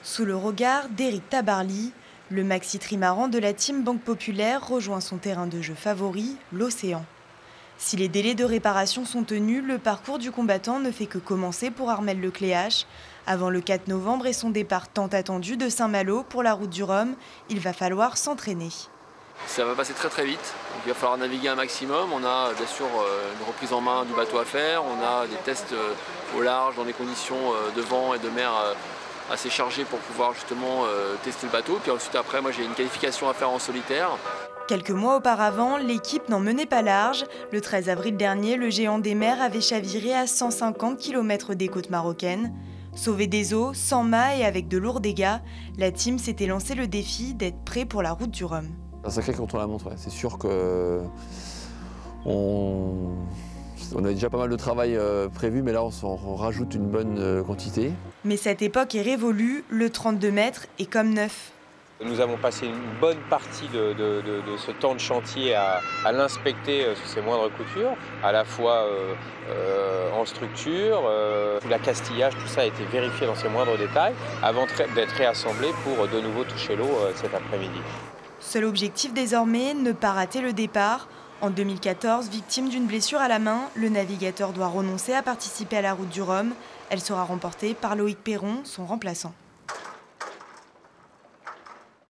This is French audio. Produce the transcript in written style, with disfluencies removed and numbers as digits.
Sous le regard d'Éric Tabarly, le maxi trimaran de la team Banque Populaire rejoint son terrain de jeu favori, l'océan. Si les délais de réparation sont tenus, le parcours du combattant ne fait que commencer pour Armel Lecléache. Avant le 4 novembre et son départ tant attendu de Saint-Malo pour la route du Rhum, il va falloir s'entraîner. Ça va passer très très vite, donc il va falloir naviguer un maximum. On a bien sûr une reprise en main du bateau à faire, on a des tests au large dans des conditions de vent et de mer assez chargées pour pouvoir justement tester le bateau. Puis ensuite après, moi j'ai une qualification à faire en solitaire. Quelques mois auparavant, l'équipe n'en menait pas large. Le 13 avril dernier, le géant des mers avait chaviré à 150 km des côtes marocaines. Sauvé des eaux, sans mât et avec de lourds dégâts, la team s'était lancé le défi d'être prêt pour la route du Rhum. Un sacré contre-la-montre, ouais. C'est sûr que on a déjà pas mal de travail prévu, mais là on rajoute une bonne quantité. Mais cette époque est révolue, le 32 mètres est comme neuf. Nous avons passé une bonne partie de ce temps de chantier à l'inspecter sous ses moindres coutures, à la fois en structure, tout l'accastillage, tout ça a été vérifié dans ses moindres détails avant d'être réassemblé pour de nouveau toucher l'eau cet après-midi. Seul objectif désormais, ne pas rater le départ. En 2014, victime d'une blessure à la main, le navigateur doit renoncer à participer à la route du Rhum. Elle sera remportée par Loïc Perron, son remplaçant.